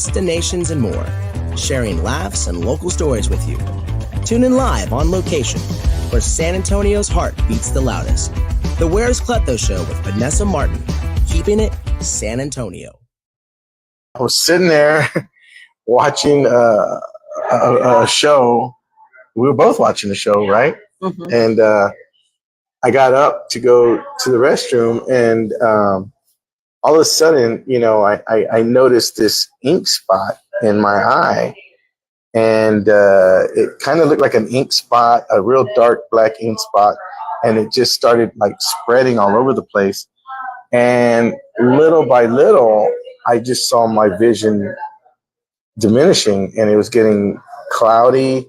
destinations, and more, sharing laughs and local stories with you. Tune in live on location, where San Antonio's heart beats the loudest. The Where's Cleto Show with Vanessa Martin, keeping it San Antonio. I was sitting there watching a show. We were both watching the show, right? Mm-hmm. And I got up to go to the restroom, and all of a sudden, I noticed this ink spot in my eye, and it kind of looked like an ink spot, a real dark black ink spot, and it just started like spreading all over the place. And little by little, I just saw my vision diminishing, and it was getting cloudy.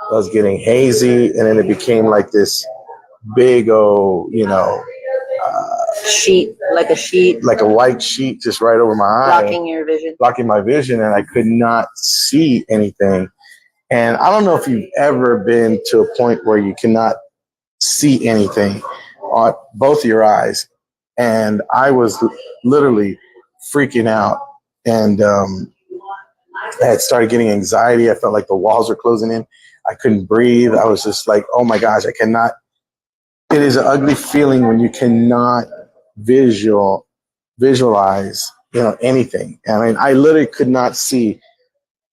I was getting hazy, and then it became like this big sheet, like a white sheet just right over my eye, blocking my vision, and I could not see anything. And I don't know if you've ever been to a point where you cannot see anything on both of your eyes. And I was literally freaking out, and I had started getting anxiety. I felt like the walls were closing in. I couldn't breathe. I was just like, oh my gosh, I cannot. It is an ugly feeling when you cannot visualize, anything. I mean, I literally could not see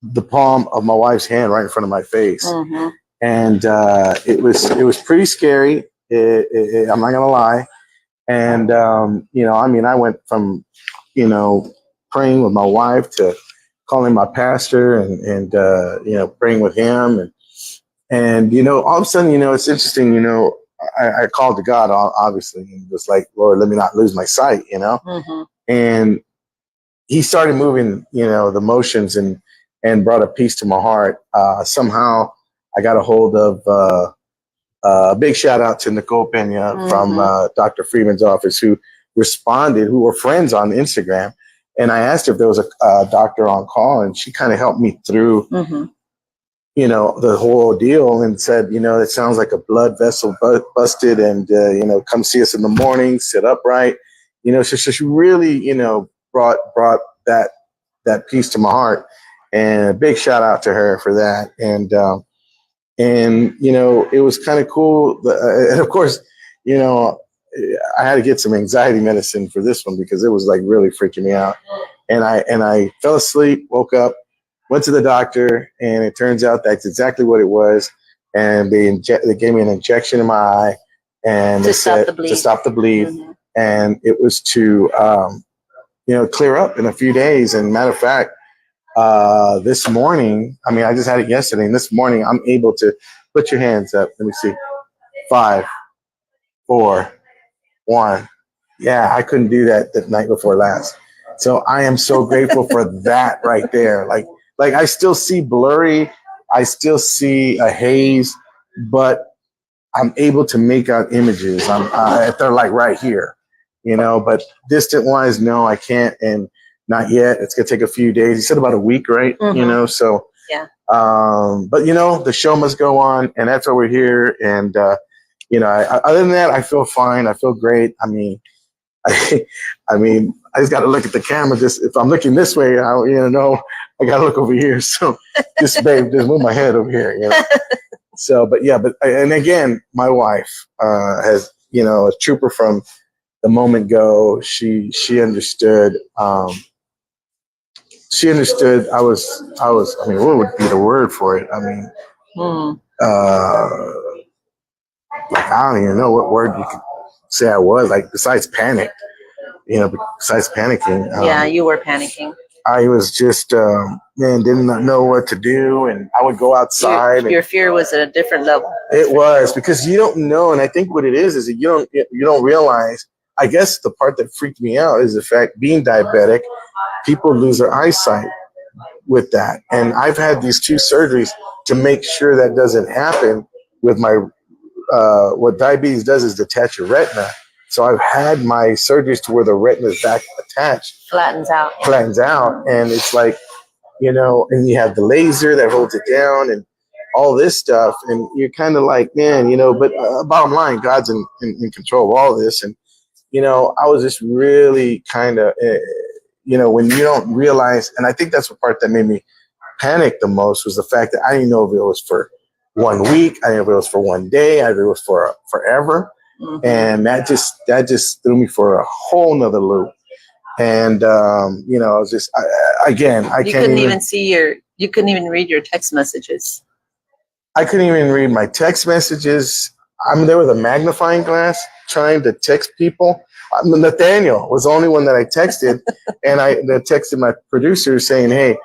the palm of my wife's hand right in front of my face. Mm-hmm. And it was pretty scary. I'm not gonna lie. And I went from praying with my wife to calling my pastor and praying with him, and all of a sudden, it's interesting. I called to God, obviously, and was like, Lord, let me not lose my sight, Mm-hmm. And he started moving, the motions and brought a peace to my heart. Somehow I got a hold of a big shout out to Nicole Pena, mm-hmm. from Dr. Freeman's office, who responded, who were friends on Instagram. And I asked her if there was a doctor on call, and she kind of helped me through, mm-hmm. The whole deal, and said, it sounds like a blood vessel busted, and, come see us in the morning, sit upright, so she really, brought that peace to my heart, and a big shout out to her for that. And it was kind of cool. And of course, I had to get some anxiety medicine for this one because it was like really freaking me out. And I fell asleep, woke up, went to the doctor, and it turns out that's exactly what it was. And they gave me an injection in my eye, and to stop the bleed. Mm-hmm. And it was to clear up in a few days. And matter of fact, this morning, I just had it yesterday, and this morning I'm able to put your hands up. Let me see. 5, 4, 1. Yeah, I couldn't do that the night before last. So I am so grateful for that right there. Like I still see blurry, I still see a haze, but I'm able to make out images. If they're like right here, but distant wise, no, I can't. And not yet. It's going to take a few days. He said about a week, right? Mm-hmm. So, yeah. But the show must go on, and that's why we're here. And, other than that, I feel fine. I feel great. I just got to look at the camera. Just if I'm looking this way, I got to look over here. So just move my head over here, So, and again, my wife has, a trooper from the moment go. She understood. She understood. I was. What would be the word for it? I don't even know what word you could say I was. Like besides panic, besides panicking. Yeah, you were panicking. I was just, didn't know what to do, and I would go outside. Your fear was at a different level. It was because you don't know, and I think what it is that you don't realize. I guess the part that freaked me out is the fact being diabetic, people lose their eyesight with that. And I've had these 2 surgeries to make sure that doesn't happen with my, what diabetes does is detach your retina. So I've had my surgeries to where the retina is back attached. Flattens out. And it's like, and you have the laser that holds it down and all this stuff. And you're kind of like, man, but bottom line, God's in control of all this. And, I was just really kind of, when you don't realize, and I think that's the part that made me panic the most was the fact that I didn't know if it was for 1 week, I didn't know if it was for 1 day, I didn't know if it was for forever. Mm-hmm. And that just threw me for a whole nother loop. And, I was just, I couldn't even read your text messages. I couldn't even read my text messages. I'm there with a magnifying glass trying to text people. Nathaniel was the only one that I texted. And I texted my producer saying, hey,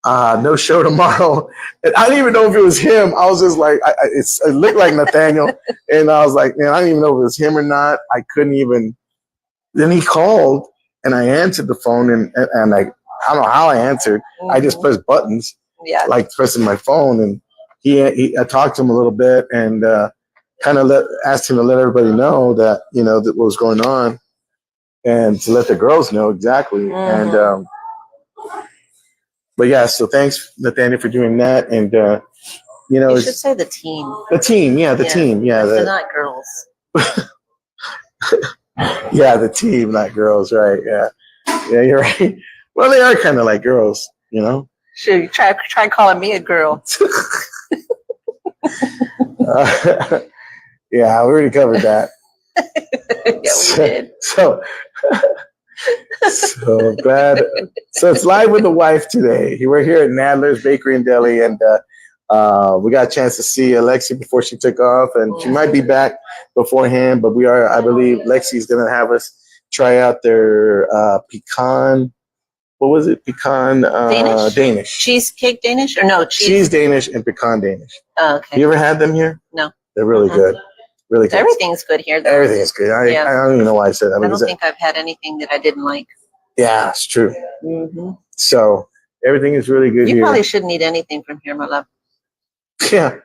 no show tomorrow. And I didn't even know if it was him. I was just like, it looked like Nathaniel. And I was like, man, I didn't even know if it was him or not. I couldn't even. Then he called and I answered the phone and I don't know how I answered. Mm-hmm. I just pressed buttons, like pressing my phone. And I talked to him a little bit and kind of asked him to let everybody know that, that what was going on and to let the girls know exactly. Mm-hmm. And, but yeah, so thanks, Nathaniel, for doing that. And, you should say the team. The team, the team. Yeah, they're not girls. Yeah, the team, not girls, right? Yeah, you're right. Well, they are kind of like girls, Sure, you try calling me a girl. Yeah, we already covered that. Yeah, we did. So glad. So it's live with the wife today. We're here at Nadler's Bakery and Deli, and we got a chance to see Lexi before she took off, and she might be back beforehand. But I believe Lexi's going to have us try out their pecan. What was it? Pecan Danish. Cheesecake Danish or no? Cheese Danish and pecan Danish. Oh, okay. You ever had them here? No. They're really good. Really good. Everything's good here. Everything is good. I don't even know why I said that. I don't think I've had anything that I didn't like. Yeah, it's true. Mm-hmm. So everything is really good here. You probably shouldn't eat anything from here, my love. Yeah,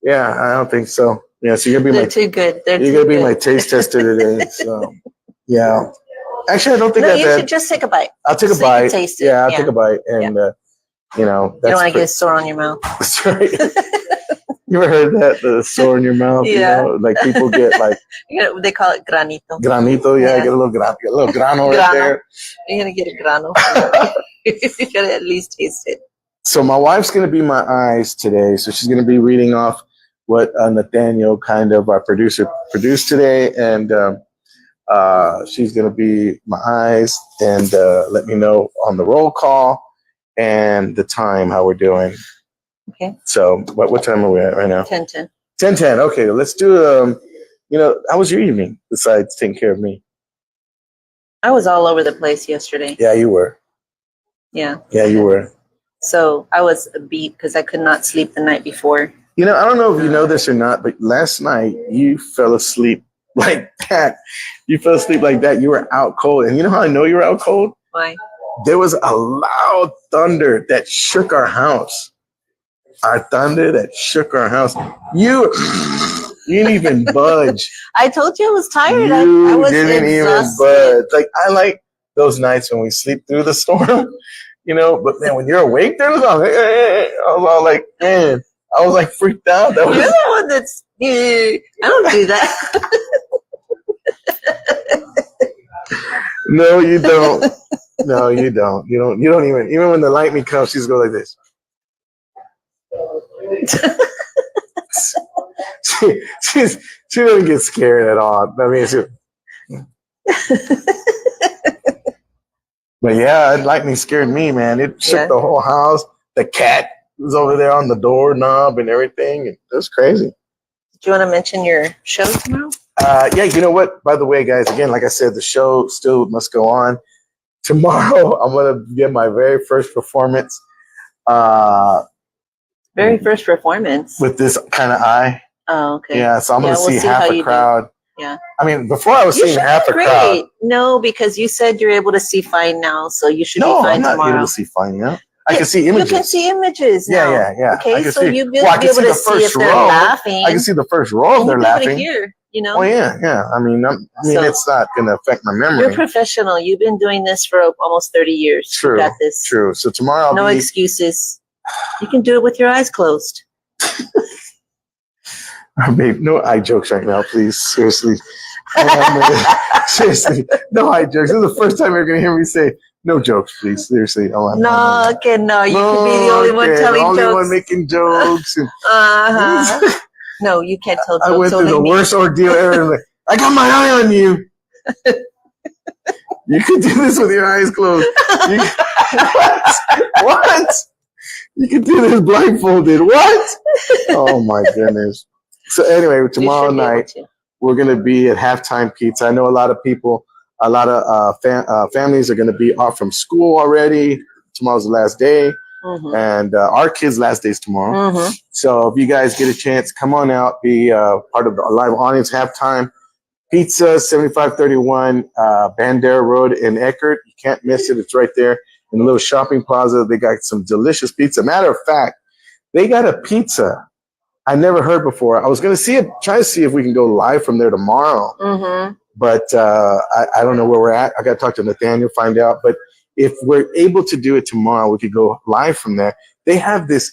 I don't think so. Yeah, so you're gonna be too good. You're gonna be my taste tester today. So yeah, actually, I don't think you should just take a bite. I'll take a bite. Taste it. Yeah, I'll take a bite, and you don't want to get a sore on your mouth. That's right. You ever heard that, the sore in your mouth? Yeah. Like people get like they call it granito. Granito, yeah. Get a little grano right there. You're gonna get a grano. You gotta at least taste it. So my wife's gonna be my eyes today. So she's gonna be reading off what Nathaniel, kind of our producer, produced today, and she's gonna be my eyes and let me know on the roll call and the time how we're doing. Okay. So what time are we at right now? 10:10. 10:10. Okay, let's do how was your evening besides taking care of me? I was all over the place yesterday. Yeah, you were. Yeah. Yeah, you were. So I was beat because I could not sleep the night before. I don't know if you know this or not, but last night you fell asleep like that. You fell asleep like that. You were out cold. And you know how I know you were out cold? Why? There was a loud thunder that shook our house. Our thunder that shook our house. You didn't even budge. I told you I was tired. You I was didn't exhausted. even budge. Like, I like those nights when we sleep through the storm, but man, when you're awake, I was all like, man, I was like freaked out. You're the one that's, I don't do that. No, you don't. No, you don't. You don't even when the lightning comes, she's go like this. she doesn't get scared at all. I mean, but yeah, lightning scared me, man. It shook the whole house. The cat was over there on the doorknob and everything. It was crazy. Do you want to mention your show tomorrow? Yeah, you know what? By the way, guys, again, like I said, the show still must go on. Tomorrow, I'm going to get my very first performance. Very first performance? With this kind of eye. Oh, okay. Yeah, so I'm going to see half a crowd. Yeah. I mean, before I was seeing half a crowd. No, because you said you're able to see fine now, so you should be fine tomorrow. No, I'm not able to see fine now. I can see images. You can see images now. Yeah. Okay, so you'll be able to see if they're laughing. I can see the first row if they're laughing. Hear, Oh, yeah. I mean, it's not going to affect my memory. You're professional. You've been doing this for almost 30 years. True. You got this. True. So tomorrow No excuses. You can do it with your eyes closed. Babe, no eye jokes right now, please. Seriously. Seriously. No eye jokes. This is the first time you're going to hear me say No jokes, please. Seriously. Oh, no, okay, no. You could be the only one telling jokes. The only jokes. one making jokes. Uh-huh. No, you can't tell jokes. I went through the worst ordeal ever. I got my eye on you. You could do this with your eyes closed. What? You could do this blindfolded. What? Oh my goodness. So anyway, tomorrow night we're going to be at halftime pizza. I know a lot of people, a lot of families are going to be off from school already. Tomorrow's the last day. Mm-hmm. And our kids' last day is tomorrow. Mm-hmm. So if you guys get a chance, come on out, be part of the live audience halftime. Pizza, 7531 Bandera Road in Eckerd. You can't miss it. It's right there in the little shopping plaza. They got some delicious pizza. Matter of fact, they got a pizza I never heard before. I was going to try to see if we can go live from there tomorrow. Mm-hmm. But I don't know where we're at. I got to talk to Nathaniel, find out. But if we're able to do it tomorrow, we could go live from there. They have this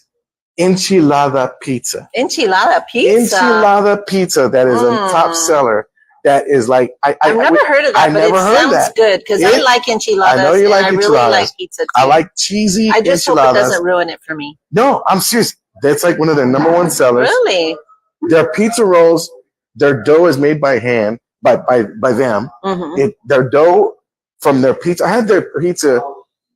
enchilada pizza. Enchilada pizza? Enchilada pizza that is a top seller. That is like I've never heard of that, but it sounds good because I like enchiladas. I know you like enchiladas. I really like pizza too. I like cheesy. I just enchiladas. Hope it doesn't ruin it for me. No, I'm serious. That's like one of their number one sellers. Really? Their pizza rolls, their dough is made by hand by them. Mm-hmm. Their dough from their pizza. I had their pizza,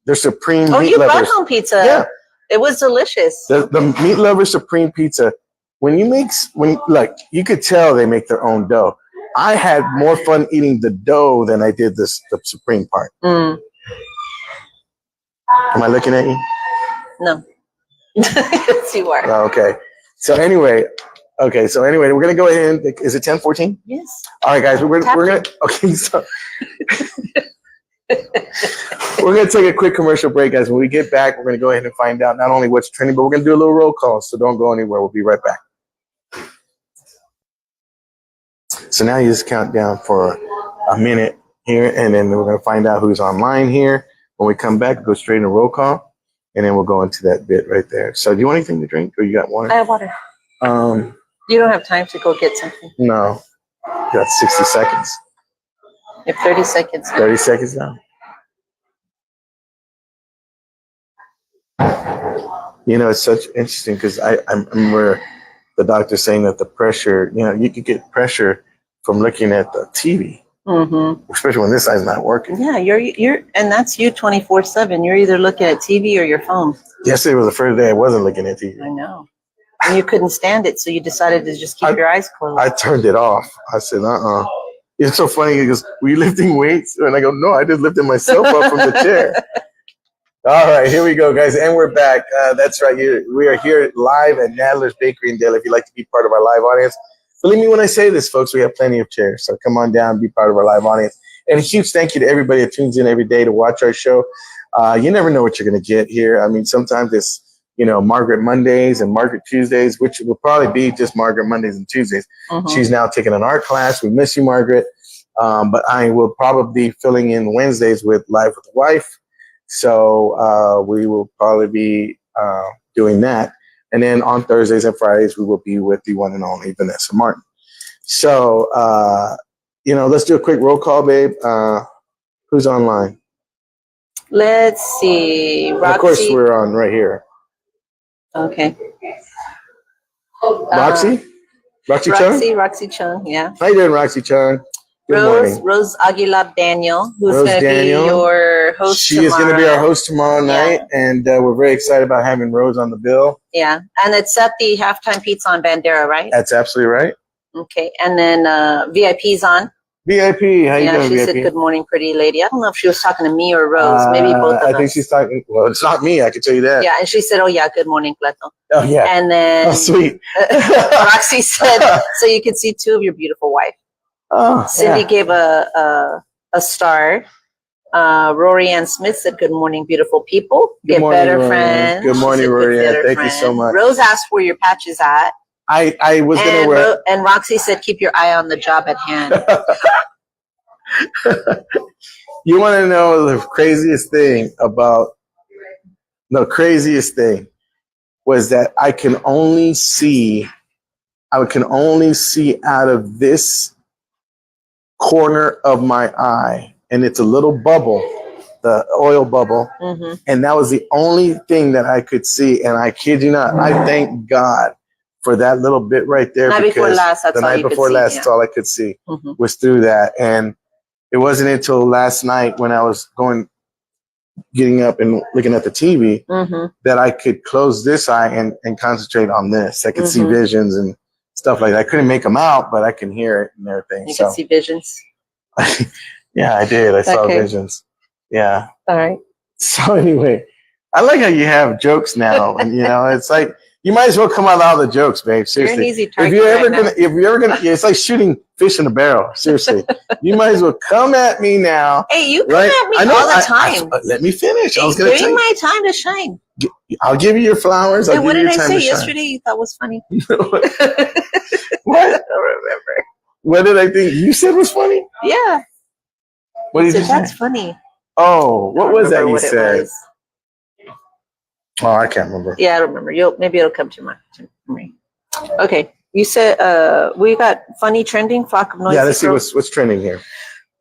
their supreme. Oh, meat you lovers. brought home pizza? Yeah, it was delicious. The meat lover supreme pizza. You could tell they make their own dough. I had more fun eating the dough than I did the supreme part. Mm. Am I looking at you? No. Yes, you are. Oh, okay. So anyway, we're gonna go ahead and is it 10:14? Yes. All right, guys, we're gonna okay. So we're gonna take a quick commercial break, guys. When we get back, we're gonna go ahead and find out not only what's trending, but we're gonna do a little roll call. So don't go anywhere. We'll be right back. So now you just count down for a minute here, and then we're going to find out who's online here. When we come back, go straight into roll call, and then we'll go into that bit right there. So do you want anything to drink, or you got water? I have water. You don't have time to go get something? No. You got 60 seconds. You have 30 seconds now. 30 seconds now. You know, it's such interesting because I remember the doctor saying that the pressure, you could get pressure from looking at the TV, especially when this side's not working. Yeah, you're, and that's you 24/7. You're either looking at TV or your phone. Yesterday was the first day I wasn't looking at TV. I know, and you couldn't stand it, so you decided to just keep your eyes closed. I turned it off. I said, It's so funny because were you lifting weights? And I go, no, I just lifted myself up from the chair. All right, here we go, guys, and we're back. That's right here. We are here live at Nadler's Bakery in Dale. If you'd like to be part of our live audience. Believe me when I say this, folks, we have plenty of chairs. So come on down, be part of our live audience. And a huge thank you to everybody that tunes in every day to watch our show. You never know what you're going to get here. I mean, sometimes it's, Margaret Mondays and Margaret Tuesdays, which will probably be just Margaret Mondays and Tuesdays. She's now taking an art class. We miss you, Margaret. But I will probably be filling in Wednesdays with Live with the Wife. So we will probably be doing that. And then on Thursdays and Fridays, we will be with the one and only Vanessa Martin. So, let's do a quick roll call, babe. Who's online? Let's see. Roxy. Of course, we're on right here. Okay. Roxy? Roxy Chung, yeah. How you doing, Roxy Chung? Good morning. Rose Aguilar Daniel, who's going to be your host tomorrow. She is going to be our host tomorrow night, and we're very excited about having Rose on the bill. Yeah, and it's at the Halftime Pizza on Bandera, right? That's absolutely right. Okay, and then VIP's on. VIP, how you doing, she VIP? said, good morning, pretty lady. I don't know if she was talking to me or Rose, maybe both of us. I think she's talking, well, it's not me, I can tell you that. Yeah, and she said, oh yeah, good morning, Cleto. Oh yeah. And then oh, sweet. Roxy said, so you can see two of your beautiful wife. Oh, Cindy gave a star. Rory Ann Smith said, good morning, beautiful people. Good Get morning, better, Rory. friends. Good morning, Rory Ann. Thank you so much. Rose asked where your patch is at. I was going to wear. And Roxy said, keep your eye on the job at hand. You want to know the craziest thing was that I can only see out of this corner of my eye, and it's a little bubble the oil bubble, and that was the only thing that I could see. And I kid you not, I thank God for that little bit right there. Night before last, that's the night before last, that's all I could see was through that. And it wasn't until last night when I was getting up and looking at the TV that I could close this eye and concentrate on this. I could see visions and stuff like that. I couldn't make them out, but I can hear it and everything. You can see visions. Yeah, I did. I saw visions. Yeah. All right. So anyway, I like how you have jokes now, and it's like you might as well come out with all the jokes, babe. Seriously. You're an easy target if you're ever gonna, it's like shooting fish in a barrel. Seriously, you might as well come at me now. Hey, you come at me all the time. Let me finish. I was gonna give me my time to shine. I'll give you your flowers. Hey, what did I say yesterday? You thought was funny? What? I don't remember. What did I think you said was funny? Yeah. What did you say? That's funny. Oh, what was that you said? Oh, I can't remember. Yeah, I don't remember. Maybe it'll come to me. Okay. You said we got funny trending, flock of noisy. Yeah, let's see what's trending here.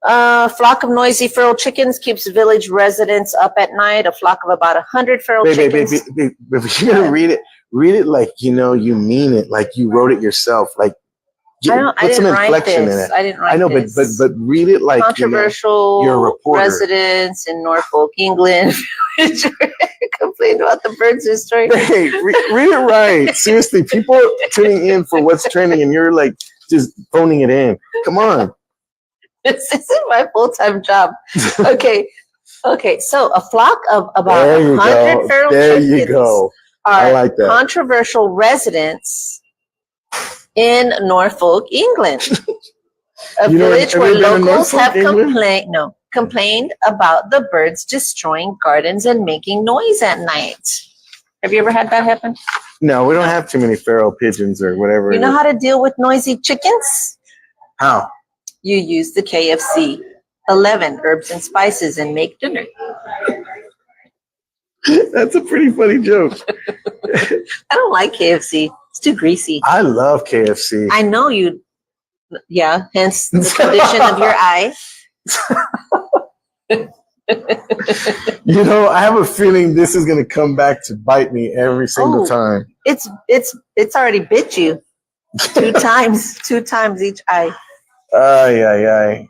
Flock of noisy feral chickens keeps village residents up at night. A flock of about 100 feral chickens. If you're gonna read it like you mean it, like you wrote it yourself. Like put some inflection in it. I didn't write this. but read it like controversial you're a reporter. Residents in Norfolk, England, complained about the birds destroying. Hey, read it right. Seriously, people are tuning in for what's trending, and you're like just phoning it in. Come on. This isn't my full-time job. Okay. So a flock of about 100 feral chickens I like that. Controversial residents in Norfolk, England. A village where locals have complained about the birds destroying gardens and making noise at night. Have you ever had that happen? No, we don't have too many feral pigeons or whatever. You know how to deal with noisy chickens? How? You use the KFC 11 herbs and spices and make dinner. That's a pretty funny joke. I don't like KFC. It's too greasy. I love KFC. I know you. Yeah, hence the condition of your eye. I have a feeling this is going to come back to bite me every single time. It's already bit you 2 times, 2 times each eye. Ay.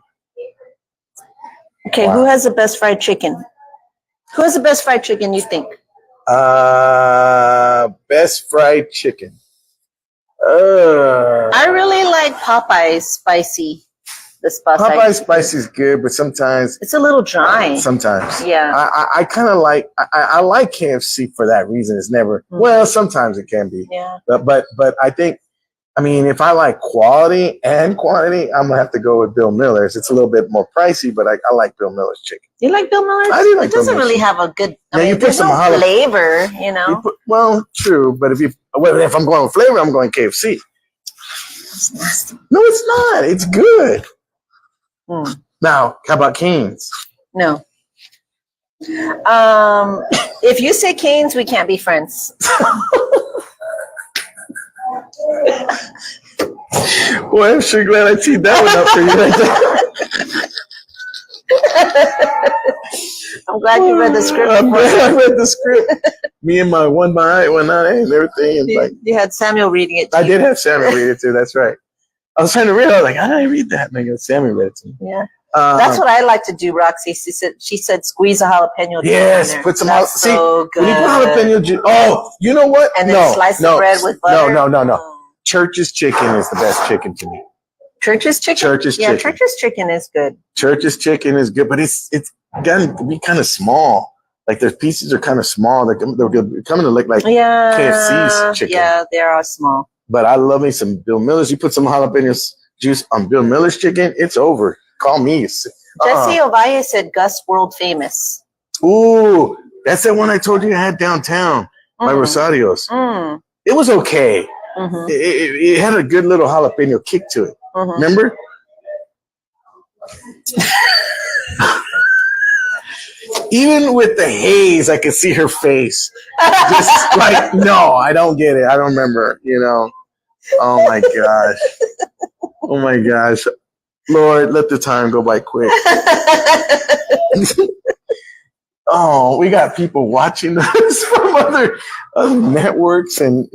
Okay, wow. Who has the best fried chicken? Who has the best fried chicken, you think? Best fried chicken. I really like Popeye's spicy. Popeye's spicy is good, but sometimes it's a little dry. Sometimes, yeah. I kind of like. I like KFC for that reason. It's never well. Sometimes it can be. Yeah. But I think. I mean, if I like quality and quantity, I'm gonna have to go with Bill Miller's. It's a little bit more pricey, but I like Bill Miller's chicken. You like Bill Miller's? I do like it doesn't really have a good. You put some flavor, well, true, but if I'm going with flavor, I'm going KFC. It's nasty. No, it's not. It's good. Now, how about Cane's? No. If you say Cane's, we can't be friends. Well, I'm sure glad I teed that one up for you right there. I'm glad you read the script. I'm glad I read the script. Me and my one eye, one eye, and everything. And you had Samuel reading it. I did have Samuel read it too. That's right. I was trying to read it. I was like, how did I read that? And Samuel read it to me. Yeah. That's what I like to do, Roxy. She said squeeze a jalapeno juice. Yes, put some jalapeno. So good. When you put jalapeno juice. Oh, you know what? And then slice the bread with butter. No. Church's chicken is the best chicken to me. Church's chicken? Church's chicken. Yeah, Church's chicken is good. Church's chicken is good, but it's got to be kind of small. Like their pieces are kind of small. They're coming to look like KFC's chicken. Yeah, they are small. But I love me some Bill Miller's. You put some jalapeno juice on Bill Miller's chicken, it's over. Call me. Jesse Ovalle said Gus world famous. Ooh, that's that one I told you I had downtown by Rosario's. It was okay. It had a good little jalapeno kick to it. Remember? Even with the haze, I could see her face. Just like, no, I don't get it. I don't remember, Oh my gosh. Oh my gosh. Lord, let the time go by quick. Oh, we got people watching us from other networks, and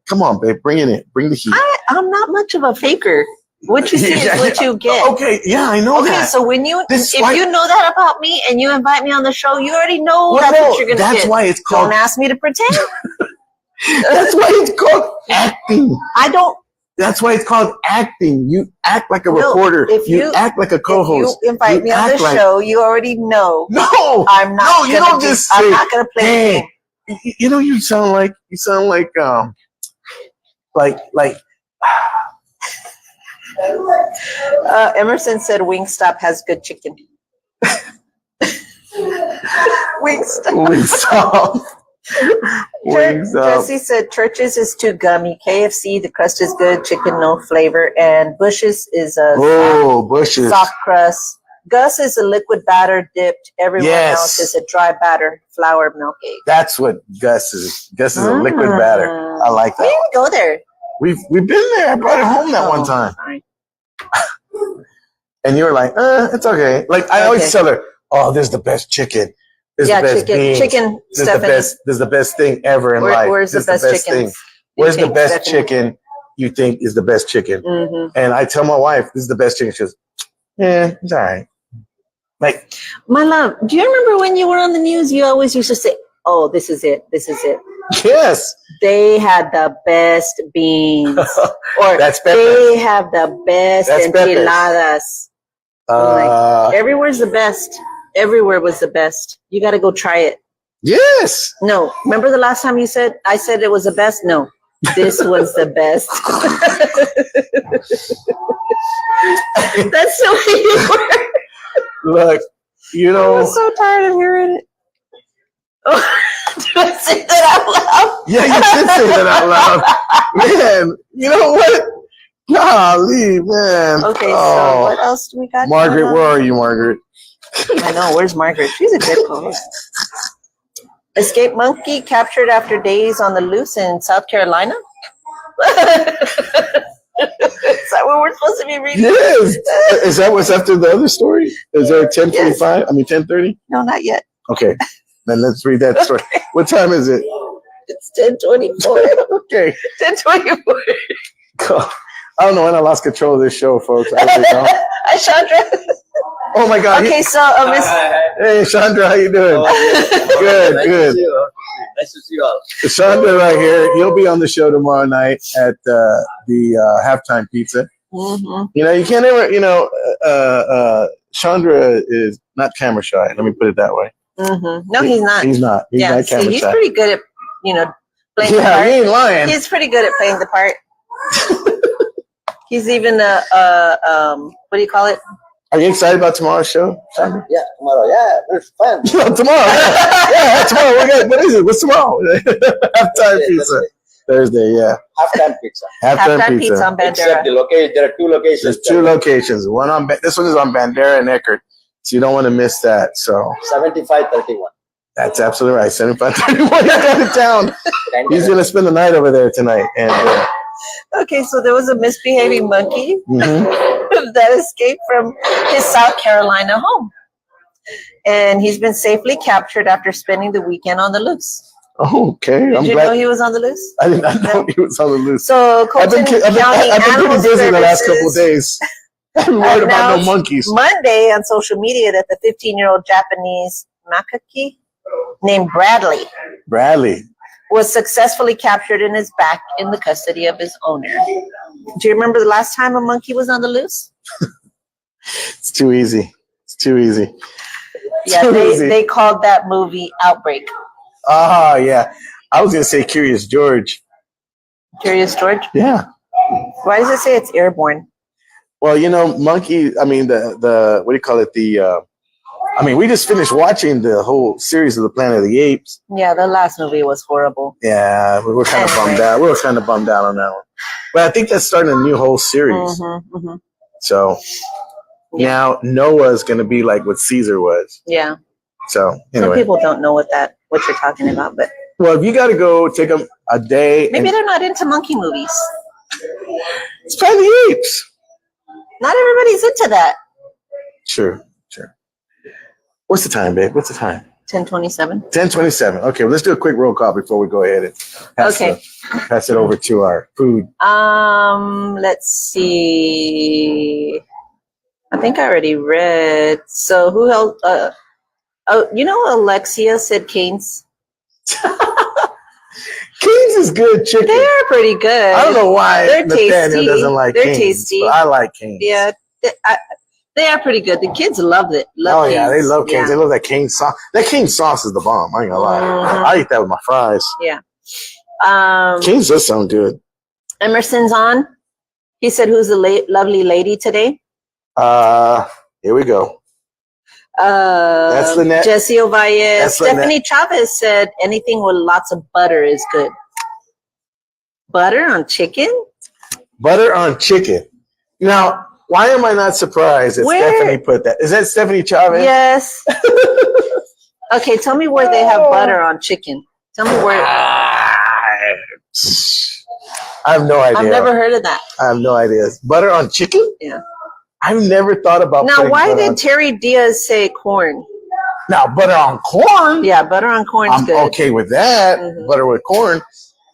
come on, babe, bring it in, bring the heat. I'm not much of a faker. What you see is what you get. Okay, yeah, I know that. Okay, so if you know that about me and you invite me on the show, you already know what you're gonna get. That's why it's called. Don't ask me to pretend. That's why it's called acting. That's why it's called acting. You act like a reporter. You act like a co-host. If you invite me on the show, you already know. No, I'm not. No, you don't just say. I'm not gonna play the game. You sound like Emerson said Wingstop has good chicken. Wingstop. Jesse said Church's is too gummy. KFC, the crust is good, chicken no flavor, and Bush's is a soft crust. Gus is a liquid batter dipped. Everyone else is a dry batter flour milk egg. That's what Gus is. Gus is a liquid batter. I like that. We didn't go there. We've been there. I brought it home that one time. Sorry. And you were like, it's okay. Like I always tell her, oh, this is the best chicken. This is the best beans. Chicken. This is the best thing ever in life. Where's the best chicken? Where's the best chicken you think is the best chicken? Mm-hmm. And I tell my wife, this is the best chicken. She goes, it's all right. Like, my love, do you remember when you were on the news? You always used to say, oh, this is it. This is it. Yes. They had the best beans. Or that's they have the best enchiladas. Everywhere's the best. Everywhere was the best. You got to go try it. Yes. No. Remember the last time I said it was the best? No. This was the best. That's the way you were. Look, I was so tired of hearing it. Oh, did I say that out loud? Yeah, you did say that out loud. Man, you know what? Golly, man. Okay, so what else do we got? Margaret, where are you, Margaret? I know, where's Margaret? She's a good co-host. Escaped monkey captured after days on the loose in South Carolina? Is that what we're supposed to be reading? Yes. Is that what's after the other story? Is there 10:45? Yes. I mean 10:30? No, not yet. Okay. Then let's read that story. Okay. What time is it? It's 10:24. Okay. 10:24. I don't know when I lost control of this show, folks. I really don't. Hi, Chandra. Oh my God. Okay, so Miss. Hey, Chandra, how you doing? Good. Nice to see you all. Chandra right here. He'll be on the show tomorrow night at the halftime pizza. Mm-hmm. You can't ever. Chandra is not camera shy. Let me put it that way. Mm-hmm. No, he's not. He's not. He's not camera shy. He's pretty good at playing the part. Yeah, he ain't lying. He's pretty good at playing the part. He's even what do you call it? Are you excited about tomorrow's show, Chandra? Yeah, tomorrow. Yeah, it's fun. Tomorrow. Yeah, tomorrow. What is it? What's tomorrow? Halftime pizza. Thursday, yeah. Halftime pizza. Halftime pizza on Bandera. Except the location, there are two locations. There's two locations. This one is on Bandera and Eckerd, so you don't want to miss that. So 7531. That's absolutely right. 7531. He's got it down. He's gonna spend the night over there tonight. And okay, so there was a misbehaving monkey that escaped from his South Carolina home, and he's been safely captured after spending the weekend on the loose. Okay, Did you know he was on the loose? I did not know he was on the loose. So I've been pretty busy the last couple of days. I'm worried about no monkeys. Monday on social media that the 15-year-old Japanese macaque named Bradley was successfully captured and is back in the custody of his owner. Do you remember the last time a monkey was on the loose? It's too easy. Yeah, they called that movie Outbreak. Ah, yeah. I was going to say Curious George. Curious George? Yeah. Why does it say it's airborne? Well, monkey, I mean, the what do you call it? We just finished watching the whole series of the Planet of the Apes. Yeah, the last movie was horrible. Yeah, we were kind of bummed out. We were kind of bummed out on that one. But I think that's starting a new whole series. So now Noah's going to be like what Caesar was. Yeah. So anyway. Some people don't know what you're talking about, but. Well, if you got to go take a day. Maybe they're not into monkey movies. It's Planet of the Apes. Not everybody's into that. Sure. What's the time, babe? What's the time? 10:27. 10:27. Okay, well, let's do a quick roll call before we go ahead and pass it over to our food. Let's see. I think I already read. So who held? Alexia said Cane's. Cane's is good chicken. They're pretty good. I don't know why they're Nathaniel tasty. doesn't like They're Cane's, tasty. but I like Cane's. Yeah, they are pretty good. The kids love it. Oh yeah, they love Cane's. Yeah. They love that Cane's sauce. That Cane's sauce is the bomb. I ain't gonna lie. Mhm. I eat that with my fries. Yeah. Cane's does sound good. Emerson's on. He said, "Who's the lovely lady today?" Here we go. That's Lynette. Jesse Ovalle. That's Stephanie Lynette. Chavez said, "Anything with lots of butter is good." Butter on chicken? Butter on chicken. Now, why am I not surprised that Where? Stephanie put that? Is that Stephanie Chavez? Yes. Okay, tell me where they have butter on chicken. Tell me where. I have no idea. I've never heard of that. I have no idea. Butter on chicken? Yeah. I've never thought about. Now, why butter did on- Terry Diaz say corn? Now butter on corn? Yeah, butter on corn is I'm good. okay with that. Mhm. Butter with corn.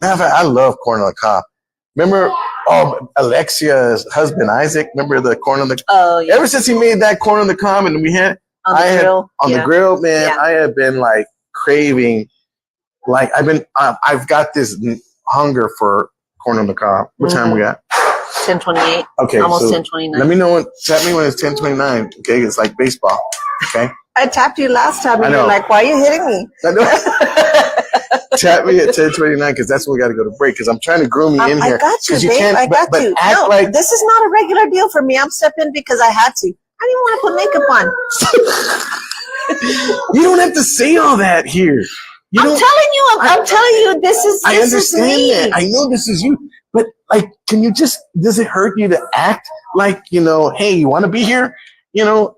Matter of fact, I love corn on the cob. Remember, Alexia's husband Isaac. Remember the corn on the? Oh, yeah. Ever since he made that corn on the cob, and we had On the grill. on the grill, man, Yeah. I have been like craving. Like I've got this hunger for corn on the cob. What time we got? 10:28. Okay, Almost so 10:29. let me know tap me when it's 10:29. Okay, it's like baseball. Okay, I tapped you last time I and you're know. like, why are you hitting me? I know. Tap me at 10:29 because that's when we got to go to break. Because I'm trying to groom you in I here. got you, 'Cause babe. can't, I got but you. act No, like this is not a regular deal for me. I'm stepping because I had to. I didn't want to put makeup on. you don't have to say all that here. You I'm don't. telling you, I'm telling you, this is I understand me. that. I know this is you, but like, can you just? Does it hurt you to act like hey, you want to be here?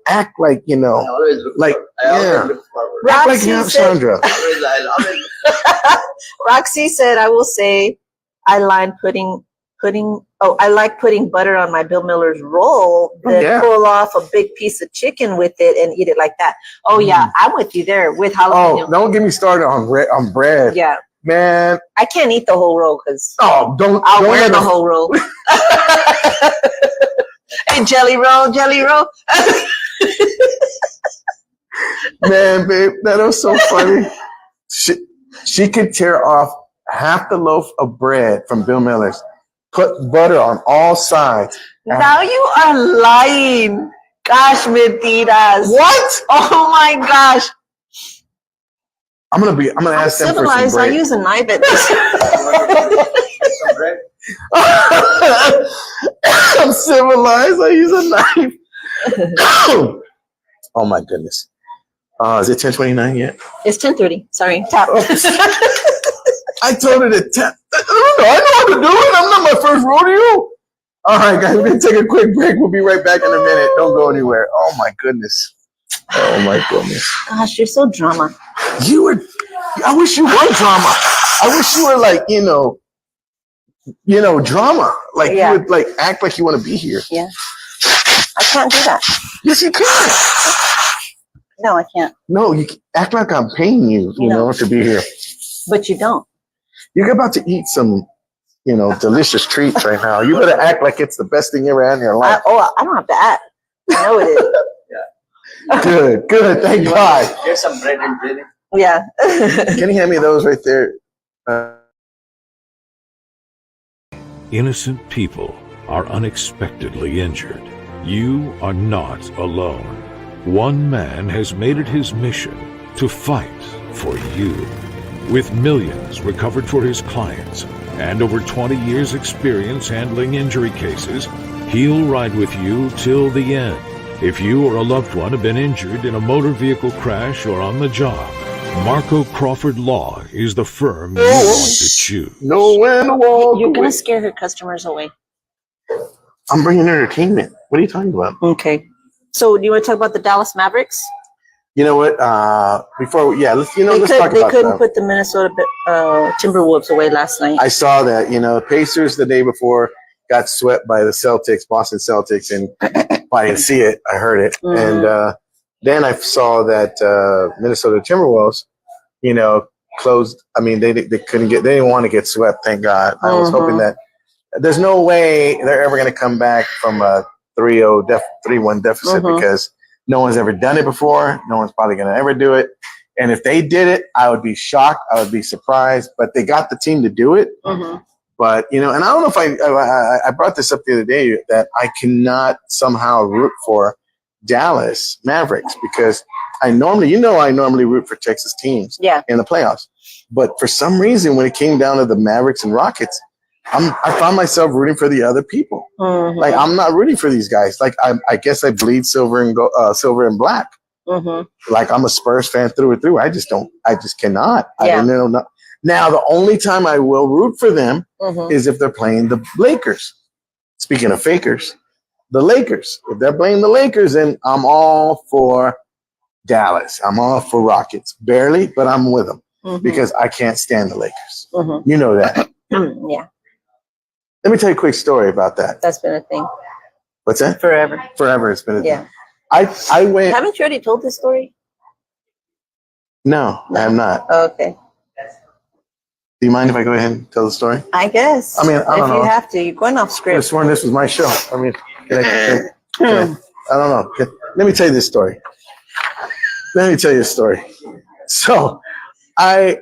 Act like I always look like forward. I always yeah, look forward. act like Roxy you have said- Sandra. I always Roxy said, I will say, I like putting butter on my Bill Miller's roll, then yeah. pull off a big piece of chicken with it and eat it like that. Oh yeah, I'm with you there with jalapeno. Oh, don't get me started on bread. Yeah, Man, I can't eat the whole roll because I'll wear ever- the whole roll. Hey, jelly roll. Man, babe, that was so funny. She could tear off half the loaf of bread from Bill Miller's, put butter on all sides. Now you are lying. Gosh, mentiras. What? Oh my gosh. I'm gonna I'm ask them for some civilized. I bread. use a knife at this. some bread. I'm civilized. I use a knife. Oh my goodness. Is it 10:29 yet? It's 10:30. Sorry. Tap. I told her to tap. I don't know. I know how to do it. I'm not my first rodeo. All right, guys, we're gonna take a quick break. We'll be right back in a minute. Don't go anywhere. Oh my goodness. Oh my goodness. Gosh, you're so drama. I wish you were drama. I wish you were like, drama. Like Yeah. you would like act like you want to be here. Yeah. I can't do that. Yes, you can. No, I can't. No, you act like I'm paying you, No. to be here. But you don't. You're about to eat some, delicious treats right now. You better act like it's the best thing you ever had in your life. I don't have to act. I know it is. Good. Thank God. Get some bread and jelly. Yeah. Can you hand me those right there? Innocent people are unexpectedly injured. You are not alone. One man has made it his mission to fight for you. With millions recovered for his clients and over 20 years' experience handling injury cases, he'll ride with you till the end. If you or a loved one have been injured in a motor vehicle crash or on the job, Marco Crawford Law is the firm you want to choose. Know when to walk You're going away. to scare her customers away. I'm bringing entertainment. What are you talking about? Okay. So do you want to talk about the Dallas Mavericks? You know what? Let's let's They talk about couldn't that. put the Minnesota Timberwolves away last night. I saw that. Pacers the day before got swept by the Celtics, Boston Celtics, and I didn't see it. I heard it, Mhm. and Then I saw that Minnesota Timberwolves, closed. I mean, they couldn't get. They didn't want to get swept. Thank God. I was hoping that there's no way they're ever going to come back from a 3-1 deficit because no one's ever done it before. No one's probably going to ever do it. And if they did it, I would be shocked. I would be surprised. But they got the team to do it. But, and I don't know if I brought this up the other day that I cannot somehow root for Dallas Mavericks because I normally root for Texas teams in the playoffs. But for some reason, when it came down to the Mavericks and Rockets, I found myself rooting for the other people. Like, I'm not rooting for these guys. Like, I guess I bleed silver and black. Like, I'm a Spurs fan through and through. I just cannot. I don't know. Now, the only time I will root for them is if they're playing the Lakers. Speaking of fakers, the Lakers. If they're playing the Lakers, then I'm all for Dallas. I'm all for Rockets. Barely, but I'm with them because I can't stand the Lakers. You know that. Yeah. Let me tell you a quick story about that. That's been a thing. What's that? Forever. Forever. It's been a thing. Yeah. I went. Haven't you already told this story? No, I have not. Oh, okay. Do you mind if I go ahead and tell the story? I guess. I mean, I don't know. If you have to, you're going off I script. was sworn this was my show. I mean, I don't know. Let me tell you this story. Let me tell you a story. So, I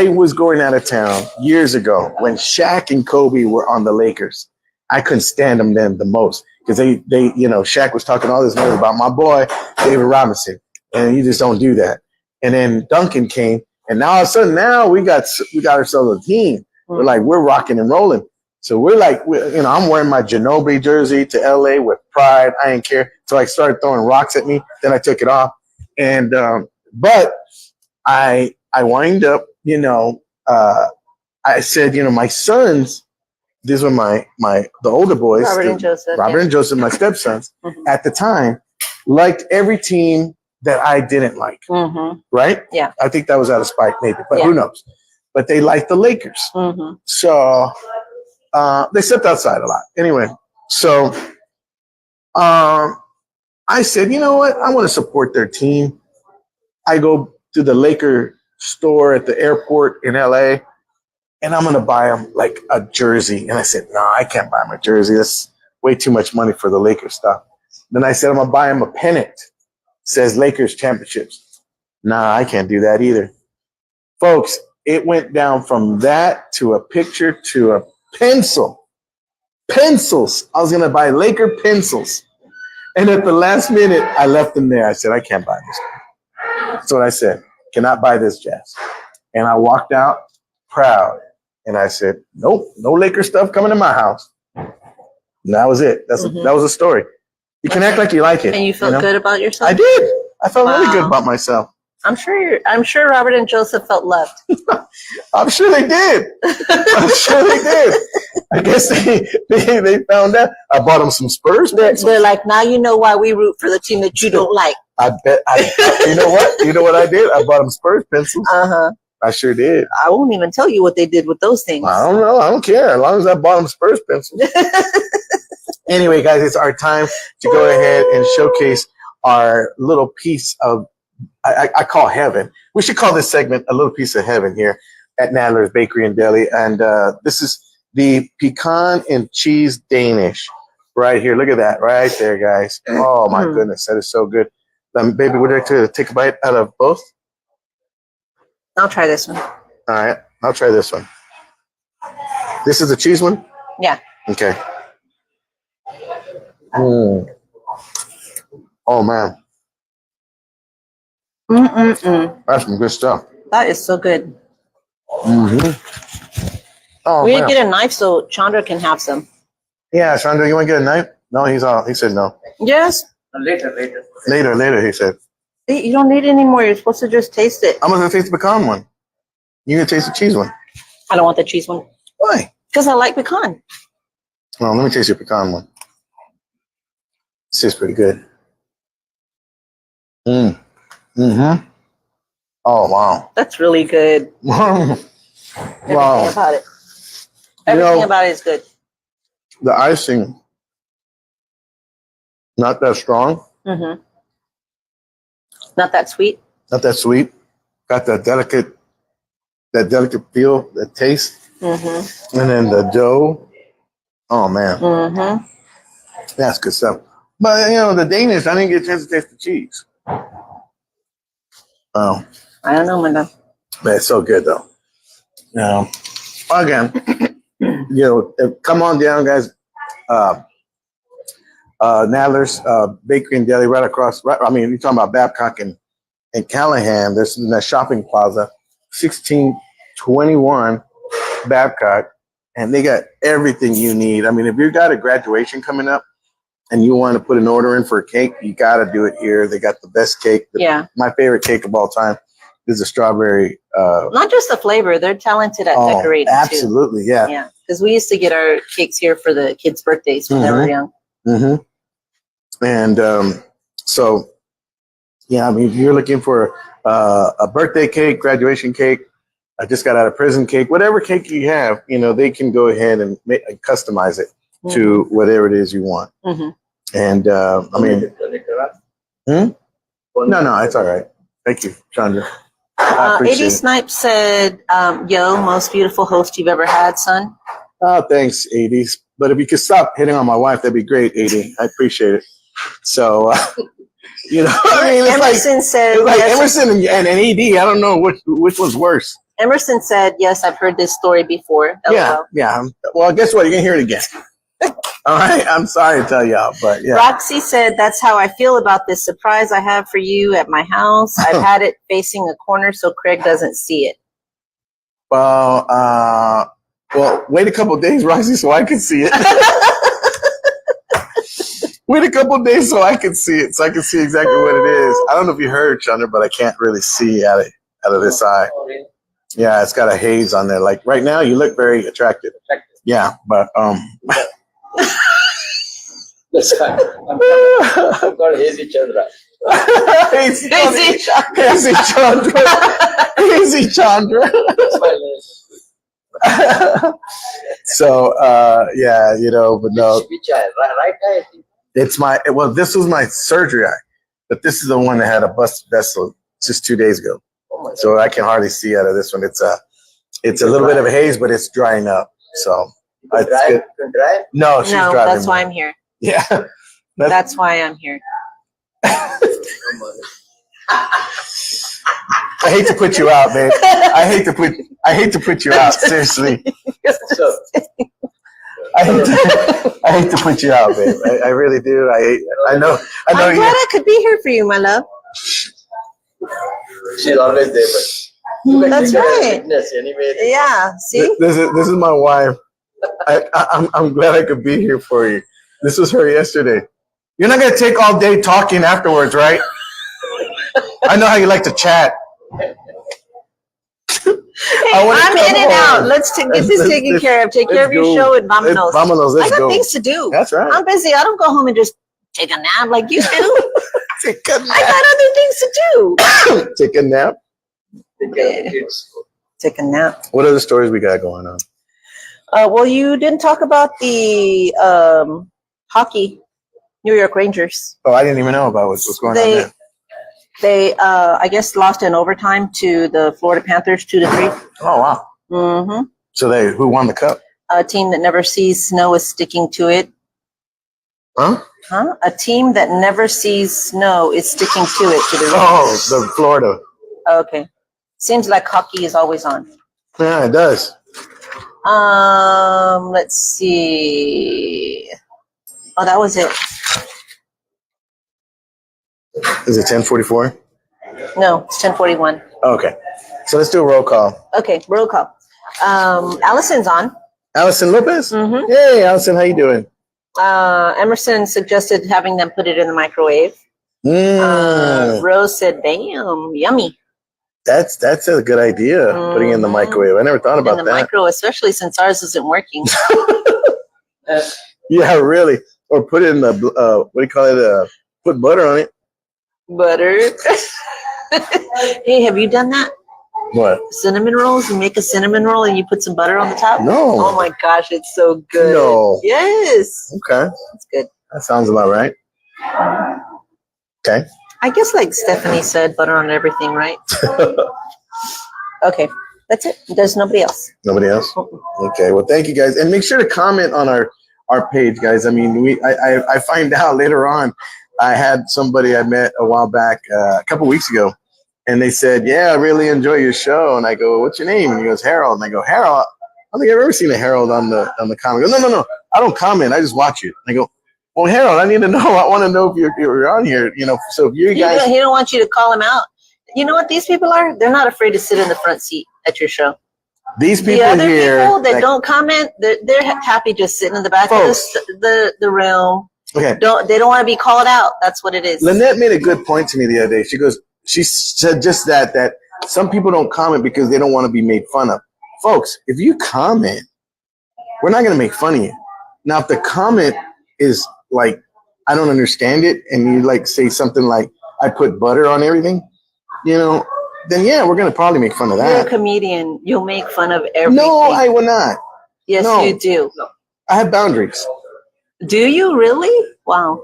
was going out of town years ago when Shaq and Kobe were on the Lakers. I couldn't stand them then the most because they Shaq was talking all this noise about my boy David Robinson, and you just don't do that. And then Duncan came, and now all of a sudden we got ourselves a team. We're rocking and rolling. So we're like, I'm wearing my Ginobili jersey to LA with pride. I didn't care. So I started throwing rocks at me. Then I took it off, and but I wind up. I said, my sons, these were the older boys, Robert and Joseph, my stepsons, at the time, liked every team that I didn't like. Right? Yeah. I think that was out of spite, maybe, but who knows? But they liked the Lakers. So they stepped outside a lot. Anyway, so I said, you know what? I want to support their team. I go to the Laker store at the airport in LA, and I'm going to buy them like a jersey. And I said, no, I can't buy them a jersey. That's way too much money for the Lakers stuff. Then I said, I'm going to buy them a pennant. It says Lakers championships. Nah, I can't do that either. Folks, it went down from that to a picture to a pencil. Pencils. I was going to buy Laker pencils. And at the last minute, I left them there. I said, I can't buy this. That's what I said. Cannot buy this, Jazz. And I walked out proud. And I said, nope, no Laker stuff coming to my house. And that was it. That was the story. You can act like you like it. And you felt good about yourself? I did. I felt really good about myself. I'm sure Robert and Joseph felt loved. I'm sure they did. I guess they found out. I bought them some Spurs. They're like, now you know why we root for the team that you don't like. I bet. You know what? You know what I did? I bought them Spurs pencils. I sure did. I won't even tell you what they did with those things. I don't know. I don't care. As long as I bought them Spurs pencils. Anyway, guys, it's our time to go ahead and showcase our little piece of, I call heaven. We should call this segment a little piece of heaven here at Nadler's Bakery and Deli. And this is the pecan and cheese Danish right here. Look at that right there, guys. Oh, my goodness. That is so good. Baby, would you like to take a bite out of both? I'll try this one. All right. I'll try this one. This is the cheese one? Yeah. Okay. Oh, man. That's some good stuff. That is so good. Oh, we didn't get a knife so Chandra can have some. Yeah, Chandra, you want to get a knife? No, he said no. Yes. Later. Later, he said. You don't need it anymore. You're supposed to just taste it. I'm going to taste the pecan one. You going to taste the cheese one? I don't want the cheese one. Why? Because I like pecan. Well, let me taste your pecan one. This is pretty good. Oh, wow. That's really good. Wow. Everything about it. Everything about it is good. The icing, not that strong. Not that sweet. Not that sweet. Got that delicate feel, that taste. Mm-hmm. And then the dough. Oh man, Mm-hmm. that's good stuff. But the Danish, I didn't get a chance to taste the cheese. Oh, I don't know, my love. but it's so good though. Again, come on down, guys. Nadler's Bakery and Deli right across. Right, I mean, you're talking about Babcock and Callahan. There's in that shopping plaza, 1621 Babcock, and they got everything you need. I mean, if you've got a graduation coming up and you want to put an order in for a cake, you got to do it here. They got the best cake. My favorite cake of all time is a strawberry. Not just the flavor; they're talented at decorating. Absolutely, too. Yeah. Because we used to get our cakes here for the kids' birthdays when they were young. Mm-hmm. And so, yeah, I mean, if you're looking for a birthday cake, graduation cake, I just got out of prison cake, whatever cake you have, they can go ahead and customize it to whatever it is you want. Mm-hmm. And I mean, no, it's all right. Thank you, Chandra. AD Snipes said, yo, most beautiful host you've ever had, son. Oh, thanks, AD. But if you could stop hitting on my wife, that'd be great, AD. I appreciate it. So, I mean, it's Emerson said, it's like yes, Emerson and AD. I don't know which was worse. Emerson said, yes, I've heard this story before. Yeah. Well, guess what? You're going to hear it again. All right. I'm sorry to tell y'all, but yeah. Roxy said, that's how I feel about this surprise I have for you at my house. I've had it facing a corner so Craig doesn't see it. Well, wait a couple of days, Roxy, so I can see it. Wait a couple of days so I can see it, so I can see exactly what it is. I don't know if you heard, Chandra, but I can't really see out of this eye. Yeah, it's got a haze on there. Like right now, you look very attractive. Yeah, but That's fine. I'm called Hazy Chandra. Hazy Chandra. Hazy Chandra. That's my name. So yeah, but no. Which eye? Right eye, I think. This was my surgery eye, but this is the one that had a busted vessel just 2 days ago. Oh, so I can hardly see out of this one. It's a little bit of a haze, but it's drying up. So it's good. Dry? No, she's driving. That's why I'm here. Yeah. That's why I'm here. I hate to put you out, babe. I hate to put you out. Seriously. So, I hate to put you out, babe. I really do. I know. I'm glad I could be here for you, my love. she's always there, but That's right. witness anyway. Yeah. See. This is my wife. I'm glad I could be here for you. This was her yesterday. You're not gonna take all day talking afterwards, right? I know how you like to chat. Hey, I'm in and out. Let's get this taken care of. Take care of your show and Vamonos. I got things to do. That's right. I'm busy. I don't go home and just take a nap like you do. Take a nap. I got other things to do. Take a nap. Take a nap. What other stories we got going on? Well, you didn't talk about the hockey, New York Rangers. Oh, I didn't even know about what's going on there. They, I guess, lost in overtime to the Florida Panthers 2-3. Oh, wow. Mm-hmm. So who won the cup? A team that never sees snow is sticking to it. Huh? A team that never sees snow is sticking to it. To the Rangers. The Florida. Okay. Seems like hockey is always on. Yeah, it does. Let's see. Oh, that was it. Is it 10:44? No, it's 10:41. Okay. So let's do a roll call. Okay, roll call. Allison's on. Allison Lopez? Mm-hmm. Hey, Allison, how you doing? Emerson suggested having them put it in the microwave. Rose said, damn, yummy. That's a good idea, putting it in the microwave. I never thought about that. In the micro, especially since ours isn't working. Yeah, really. Or put it in the, what do you call it? Put butter on it. Butter. Hey, have you done that? What? Cinnamon rolls? You make a cinnamon roll and you put some butter on the top? No. Oh my gosh, it's so good. No. Yes. Okay. It's good. That sounds about right. Okay. I guess like Stephanie said, butter on everything, right? Okay, that's it. There's nobody else. Nobody else? Okay, well, thank you guys. And make sure to comment on our page, guys. I mean, I find out later on, I had somebody I met a while back, a couple weeks ago, and they said, yeah, I really enjoy your show. And I go, what's your name? And he goes, Harold. And I go, Harold? I don't think I've ever seen a Harold on the comment. I go, no. I don't comment. I just watch it. And I go, well, Harold, I need to know. I want to know if you're on here. You know, so if you guys. He don't want you to call him out. You know what these people are? They're not afraid to sit in the front seat at your show. These people the other here. People that don't comment, they're happy just sitting in the back of the room. Okay. They don't want to be called out. That's what it is. Lynette made a good point to me the other day. She said just that some people don't comment because they don't want to be made fun of. Folks, if you comment, we're not going to make fun of you. Now, if the comment is like, I don't understand it, and you like say something like, I put butter on everything, you know, then yeah, we're going to probably make fun of that. You're a comedian. You'll make fun of everything. No, I will not. Yes, no. You do. I have boundaries. Do you really? Wow.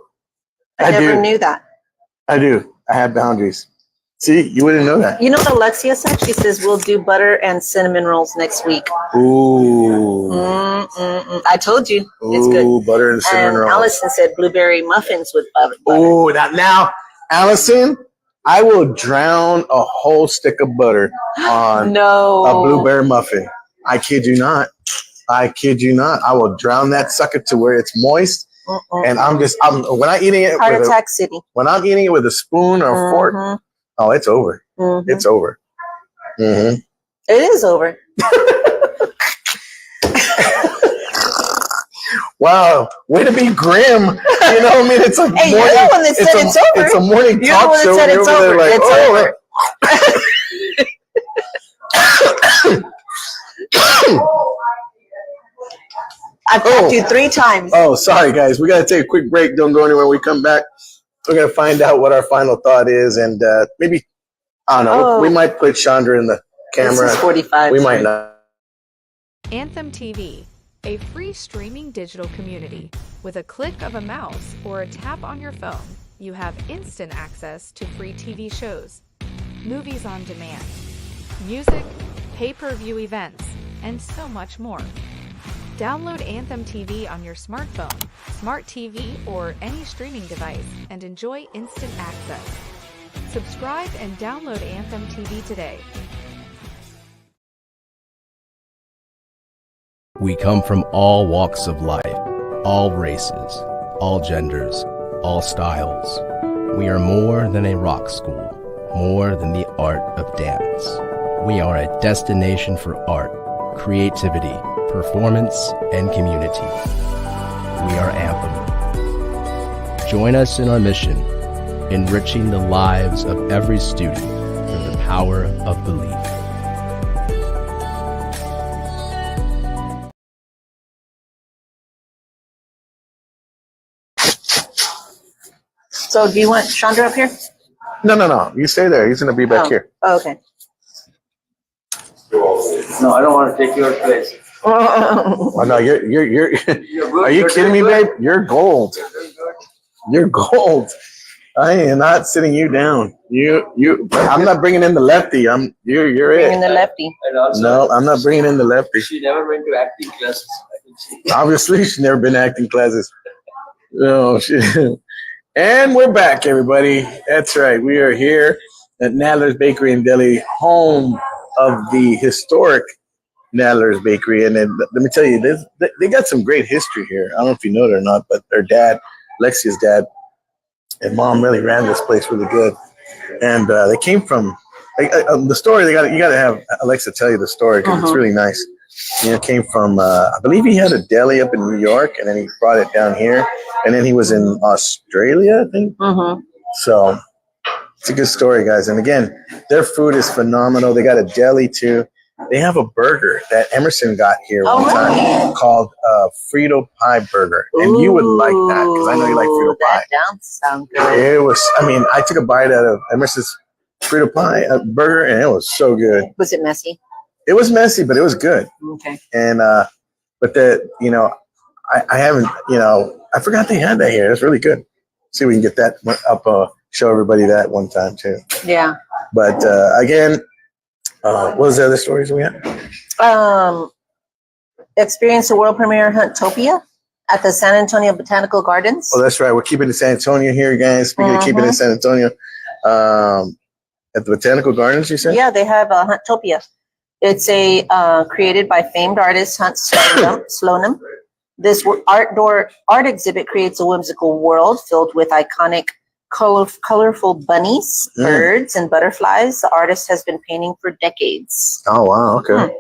I never knew that. I do. I have boundaries. See, you wouldn't know that. You know what Alexia said? She says, we'll do butter and cinnamon rolls next week. Ooh. I told you. It's good. Ooh, butter and cinnamon rolls. Allison said blueberry muffins with butter. Ooh, now, Allison, I will drown a whole stick of butter on a blueberry muffin. I kid you not. I kid you not. I will drown that sucker to where it's moist. And I'm when I'm eating it. Heart attack city. When I'm eating it with a spoon or a fork, oh, it's over. It's over. It is over. Wow, way to be grim. You know what I mean? It's like hey, you're the one that said it's over. It's a morning talk show. You're the one that said it's over. Like, it's over. I've tapped you 3 times. Oh, sorry, guys. We got to take a quick break. Don't go anywhere. When we come back, we're going to find out what our final thought is. And maybe, I don't know, we might put Chandra in the camera. This is 45. We might not. Anthem TV, a free streaming digital community. With a click of a mouse or a tap on your phone, you have instant access to free TV shows, movies on demand, music, pay-per-view events, and so much more. Download Anthem TV on your smartphone, smart TV, or any streaming device and enjoy instant access. Subscribe and download Anthem TV today. We come from all walks of life, all races, all genders, all styles. We are more than a rock school, more than the art of dance. We are a destination for art, creativity, performance, and community. We are Anthem. Join us in our mission, enriching the lives of every student through the power of belief. So do you want Chandra up here? No. You stay there. He's going to be back here. Oh, okay. No, I don't want to take your place. Oh, no, you're are you kidding me, babe? You're gold. You're gold. I am not sitting you down. I'm not bringing in the lefty. You're it. Bringing the lefty. No, I'm not bringing in the lefty. She never went to acting classes. Obviously, she's never been to acting classes. No, and we're back, everybody. That's right. We are here at Nadler's Bakery and Deli, home of the historic Nadler's Bakery. And then, let me tell you, they got some great history here. I don't know if you know it or not, but their dad, Lexia's dad, and mom really ran this place really good. And they came from the story. You got to have Alexa tell you the story because it's really nice. You know, it came from I believe he had a deli up in New York, and then he brought it down here, and then he was in Australia, I think. So it's a good story, guys. And again, their food is phenomenal. They got a deli too. They have a burger that Emerson got here one time called Frito Pie Burger. And you would like that because I know you like Frito Pie. That does sound good. It was, I took a bite out of Emerson's Frito Pie burger and it was so good. Was it messy? It was messy, but it was good. Okay. And, but I haven't, I forgot they had that here. It's really good. See if we can get that up. show everybody that one time too. Yeah. But again, what was the other stories we had? Experience the world premiere Huntopia at the San Antonio Botanical Gardens. Oh, that's right. We're keeping it San Antonio here, guys. Speaking of keeping it in San Antonio, at the Botanical Gardens, you said? Yeah, they have Huntopia. It's a created by famed artist Hunt Slonim. This art exhibit creates a whimsical world filled with iconic colorful bunnies, birds, and butterflies the artist has been painting for decades. Oh, wow. Okay.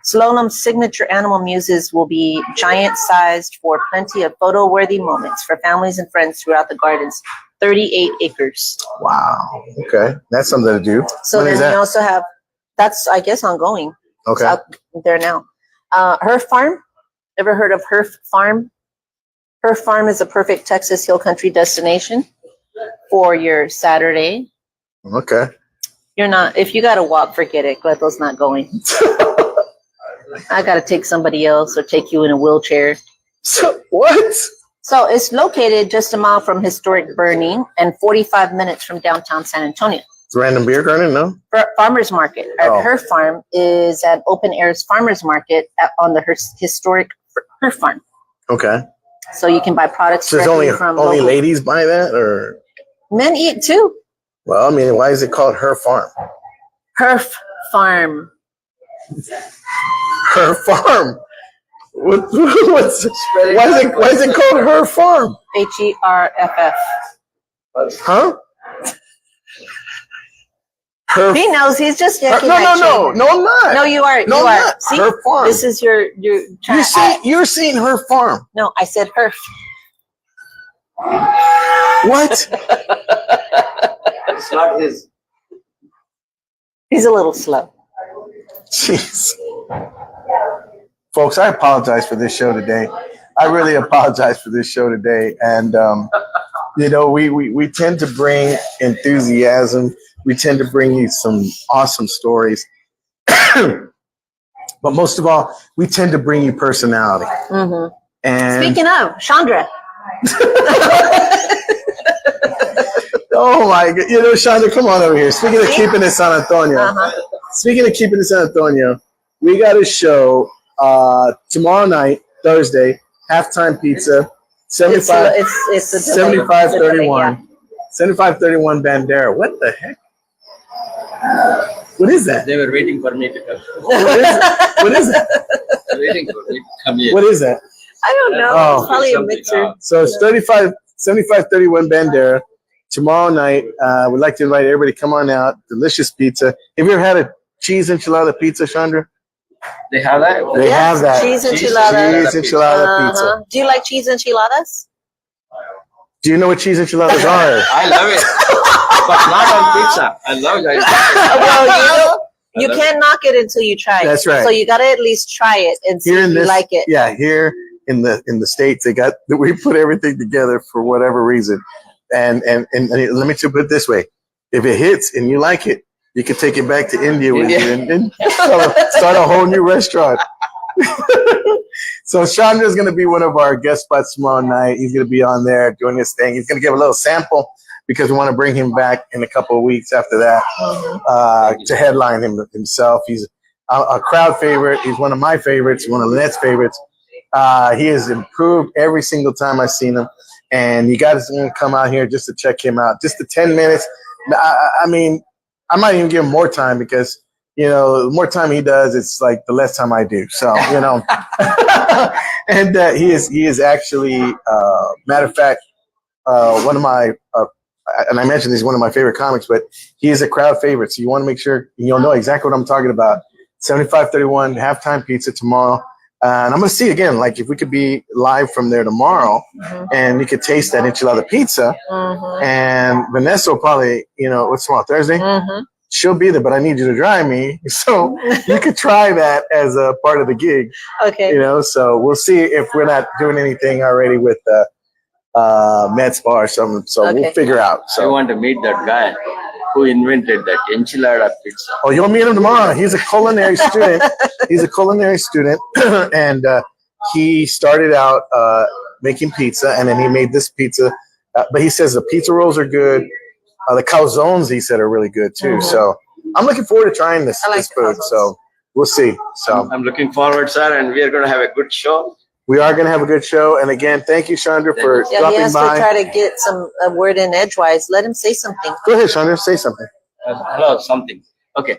Sloanum's signature animal muses will be giant-sized for plenty of photo-worthy moments for families and friends throughout the gardens. 38 acres. Wow. Okay. That's something to do. So when then we also have, that's, I guess, ongoing. Okay. It's out there now. Her Farm. Ever heard of Her Farm? Her Farm is a perfect Texas Hill Country destination for your Saturday. Okay. You're not, if you got to walk, forget it. Cleto's not going. I got to take somebody else or take you in a wheelchair. So, what? So it's located just a mile from historic Bernie and 45 minutes from downtown San Antonio. It's a random beer garden, no? Farmers market. Her Farm is an open air farmers market on the historic Her Farm. Okay. So you can buy products So directly only from only local. ladies buy that, or? Men eat too. Well, I mean, why is it called Her Farm? Her Farm. Her Farm. Why is it called Her Farm? HERFF. Huh? Her. He knows. He's just No, yanking no, my no, chain. no, I'm not. No, you are. No, you I'm are. not. See, Her Farm. this is your. You're seeing Her Farm. No, I said her. What? It's not his. He's a little slow. Jeez. Folks, I apologize for this show today. I really apologize for this show today. And, you know, we tend to bring enthusiasm. We tend to bring you some awesome stories. But most of all, we tend to bring you personality. Mm-hmm. And Speaking of, Chandra. oh my God. You know, Chandra, come on over here. Speaking of keeping it San Antonio. Speaking of keeping it San Antonio, we got a show tomorrow night, Thursday, halftime pizza, 75, It's a 75-31. 75-31 Bandera. What the heck? What is that? They were waiting for me to come. What is that? Waiting for me to come here. What is that? I don't know. Oh. It's probably a mixer. So it's 75-31 Bandera. Tomorrow night, we'd like to invite everybody to come on out. Delicious pizza. Have you ever had a cheese enchilada pizza, Chandra? They have that? They Yes, have that. cheese enchilada. Cheese enchilada pizza. Do you like cheese enchiladas? Do you know what cheese enchiladas are? I love it. But not on pizza. I love it. Well, you can't knock it until you try it. That's right. So you got to at least try it and see Here if in you this, like it. yeah, here in the States, we put everything together for whatever reason. And let me just put it this way: if it hits and you like it, you can take it back to India with you and start a whole new restaurant. So Chandra is going to be one of our guest spots tomorrow night. He's going to be on there doing his thing. He's going to give a little sample because we want to bring him back in a couple of weeks after that to headline himself. He's a crowd favorite. He's one of my favorites, one of Lynette's favorites. He has improved every single time I've seen him. And you guys are going to come out here just to check him out. Just the 10 minutes. I mean, I might even give him more time because, you know, the more time he does, it's like the less time I do. So, you know, and he is actually, matter of fact, one of my, and I mentioned he's one of my favorite comics, but he is a crowd favorite. So you want to make sure you'll know exactly what I'm talking about. 75-31 halftime pizza tomorrow. And I'm going to see again, like if we could be live from there tomorrow and you could taste that enchilada pizza. And Vanessa will probably, you know, what's tomorrow, Thursday? She'll be there, but I need you to drive me. So you could try that as a part of the gig. Okay. You know, so we'll see if we're not doing anything already with Med Spa or something. So we'll figure out. I So. want to meet that guy who invented that enchilada pizza. Oh, you'll meet him tomorrow. He's a culinary student. He's a culinary student, and he started out making pizza, and then he made this pizza. But he says the pizza rolls are good. The calzones, he said, are really good too. So I'm looking forward to trying this food. So we'll see. So I'm looking forward, sir, and we are going to have a good show. We are going to have a good show. And again, thank you, Chandra, for he dropping has by. to try to get a word in edgewise. Let him say something. Go ahead, Chandra. Say something. Hello, something. Okay.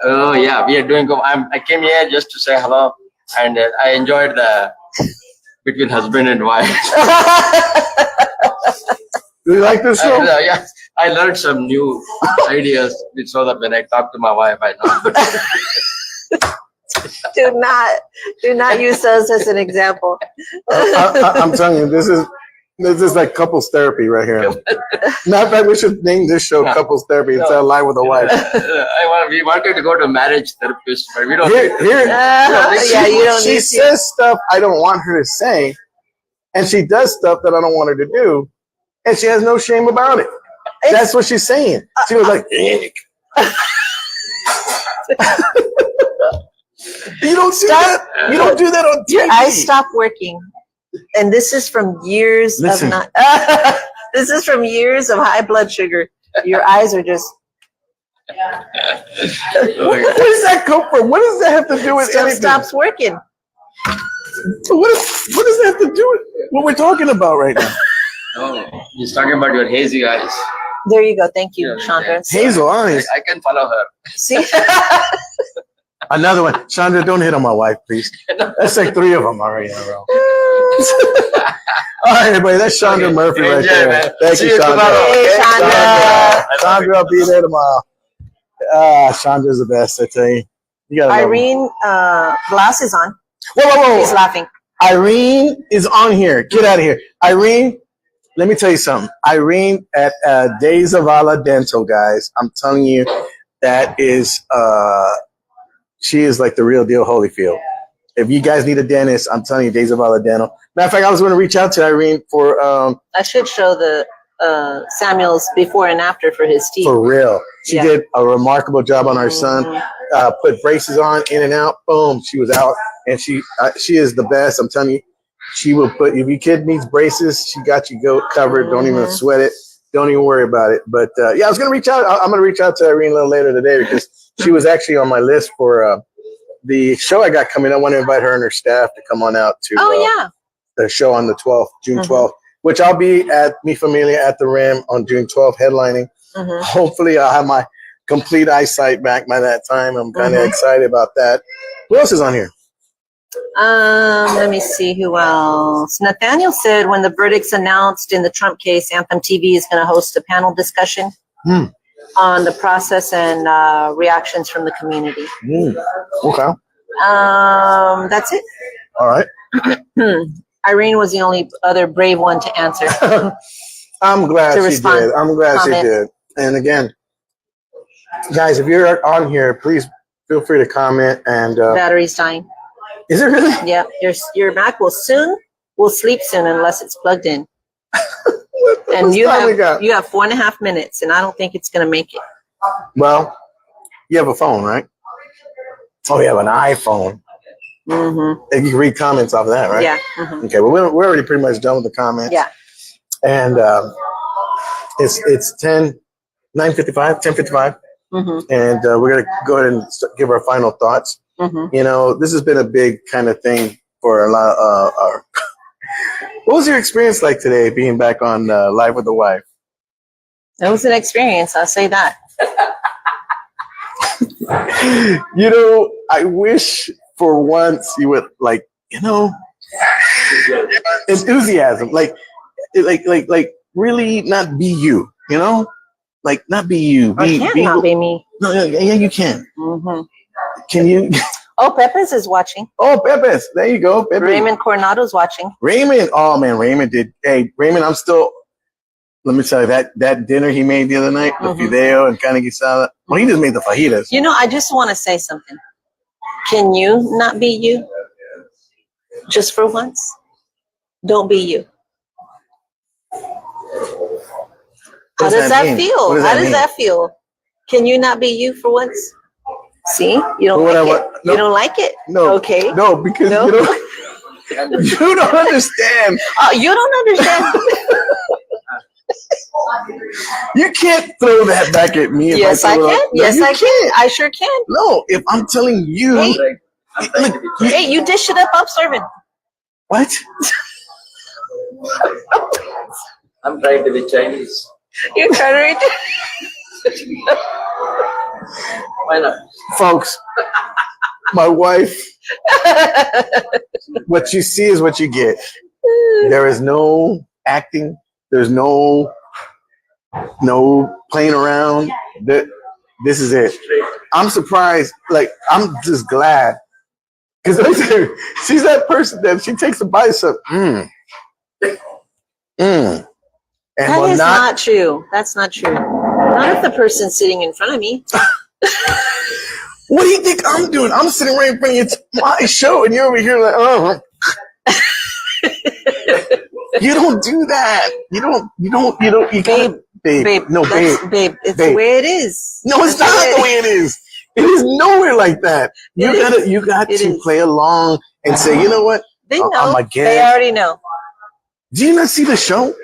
Oh, yeah, we are doing good. I came here just to say hello, and I enjoyed the between husband and wife. Do you like this show? Yeah, I learned some new ideas so that when I talk to my wife, I know. Do not use us as an example. I'm telling you, this is like couples therapy right here. Matter of fact, we should name this show Couples Therapy instead of Live with a Wife. We wanted to go to marriage therapist, but we don't. She says stuff I don't want her to say, and she does stuff that I don't want her to do, and she has no shame about it. That's what she's saying. She was like, you don't see that? You don't do that on TV. I stopped working. And this is from years of not. This is from years of high blood sugar. Your eyes are just. Where does that come from? What does that have to do with Stuff anything? stops working. What does that have to do with what we're talking about right now? Oh, he's talking about your hazy eyes. There you go. Thank you, Chandra. Hazel eyes. I can follow her. See. Another one. Chandra, don't hit on my wife, please. That's like 3 of them already in a row. All right, everybody. That's Chandra Murphy right there. Man. Thank you, Chandra. Hey, Chandra. Chandra, I'll be there tomorrow. Chandra's the best, I tell you. You gotta Irene, glass is on. Whoa. She's laughing. Irene is on here. Get out of here. Irene, let me tell you something. Irene at Days of Ala Dental, guys. I'm telling you, that is, she is like the real deal Holyfield. If you guys need a dentist, I'm telling you, Days of Ala Dental. Matter of fact, I was going to reach out to Irene for. I should show the Samuel's before and after for his teeth. For real. She did a remarkable job on our son. Put braces on, in and out. Boom. She was out. And she is the best. I'm telling you. She will put, if your kid needs braces, she got you covered. Don't even sweat it. Don't even worry about it. But I was going to reach out. I'm going to reach out to Irene a little later today because she was actually on my list for the show I got coming. I want to invite her and her staff to come on out to the show on the 12th, June 12th, which I'll be at Mi Familia at the Rim on June 12th headlining. Hopefully I'll have my complete eyesight back by that time. I'm kind of excited about that. Who else is on here? Let me see who else. Nathaniel said when the verdict's announced in the Trump case, Anthem TV is going to host a panel discussion on the process and reactions from the community. Okay. That's it. All right. Irene was the only other brave one to answer. I'm glad she did. I'm glad she did. And again, guys, if you're on here, please feel free to comment. And battery's dying. Is it really? Yeah. Your Mac will sleep soon unless it's plugged in. And you have 4.5 minutes, and I don't think it's going to make it. Well, you have a phone, right? Oh, you have an iPhone. And you can read comments off of that, right? Yeah. Okay. Well, we're already pretty much done with the comments. Yeah. And it's 10:55, and we're gonna go ahead and give our final thoughts. You know, this has been a big kind of thing for a lot of our. What was your experience like today, being back on Live with the Wife? It was an experience. I'll say that. You know, I wish for once you would enthusiasm, like really not be you, you know, like not be you. I can't not be me. No, yeah, you can. Can you? Oh, Pepe's is watching. Oh, Pepe's. There you go. Pepe. Raymond Coronado's watching. Raymond. Oh man, Raymond did. Hey, Raymond, I'm still. Let me tell you that dinner he made the other night, the fideo and carne guisada. Well, he just made the fajitas. You know, I just want to say something. Can you not be you? Just for once, don't be you. How does that feel? How does that feel? Can you not be you for once? See, you don't like it. No. You don't like it. No. Okay. No, because you don't. You don't understand. Oh, you don't understand. You can't throw that back at me. Yes, I can. Yes, I can. I sure can. No, if I'm telling you, Hey, you dish it up, servant. What? I'm trying to be Chinese. You're trying to read. Why not? Folks, my wife, what you see is what you get. There is no acting. There's no playing around. This is it. I'm surprised. Like, I'm just glad. Because she's that person that she takes a bite of And that is not true. That's not true. Not if the person's sitting in front of me. What do you think I'm doing? I'm sitting right in front of you. It's my show, and you're over here like, oh. You don't do that. You can't. Babe. No, babe. Babe, it's the way it is. No, it's not the way it is. It is nowhere like that. You got to play along and say, you know what? They know. I'm a guest. They already know. Do you not see the show?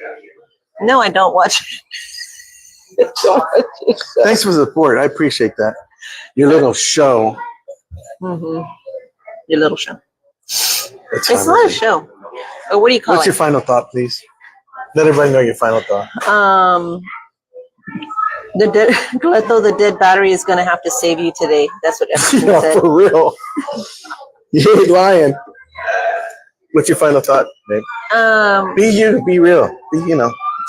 No, I don't watch it. Thanks for the support. I appreciate that. Your little show. Mm-hmm. Your little show. It's not a show. Oh, what do you call What's it? your final thought, please? Let everybody know your final thought. Cleto, the dead battery is going to have to save you today. That's what Emerson said. For real. You ain't lying. What's your final thought, babe? Be you. Be real. Be,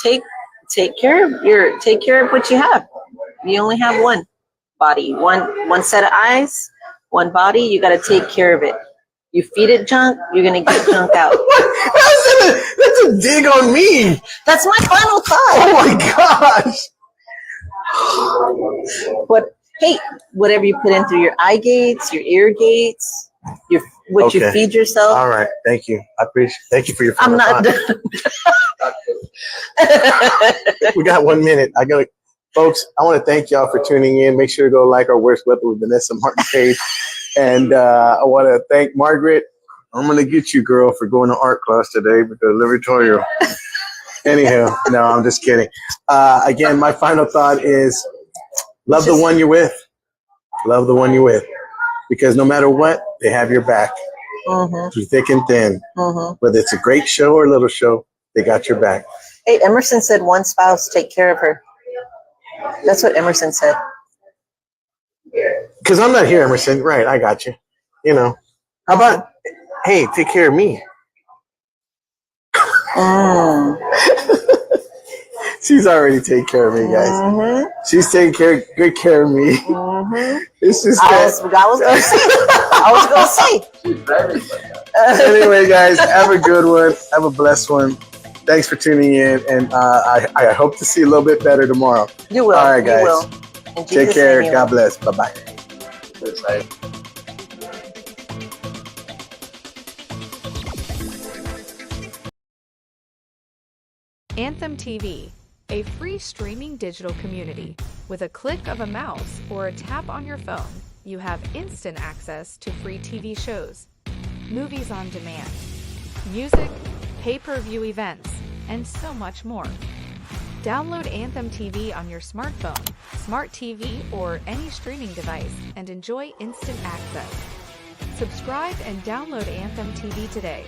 Take care of what you have. You only have one body, one set of eyes, one body. You got to take care of it. You feed it junk, you're gonna get junk out. That's a dig on me. That's my final thought. Oh my gosh. But hey, whatever you put in through your eye gates, your ear gates, you feed yourself. All right, thank you. I appreciate. Thank you for your final I'm not thought. We got 1 minute. Folks, I want to thank y'all for tuning in. Make sure to go like our Worst Weapon with Vanessa Martin page. And I want to thank Margaret. I'm going to get you, girl, for going to art class today with the Liberatorio. Anyhow, no, I'm just kidding. Again, my final thought is love the one you're with. Love the one you're with. Because no matter what, they have your back. Through thick and thin. Whether it's a great show or a little show, they got your back. Hey, Emerson said one spouse take care of her. That's what Emerson said. Because I'm not here, Emerson. Right, I got you. How about, hey, take care of me. She's already taking care of me, guys. She's taking good care of me. It's just I was going to say. Anyway, guys, have a good one. Have a blessed one. Thanks for tuning in, and I hope to see you a little bit better tomorrow. You will. All right, guys. You will. Take care. God bless. Bye-bye. Anthem TV, a free streaming digital community. With a click of a mouse or a tap on your phone, you have instant access to free TV shows, movies on demand, music, pay-per-view events, and so much more. Download Anthem TV on your smartphone, smart TV, or any streaming device and enjoy instant access. Subscribe and download Anthem TV today.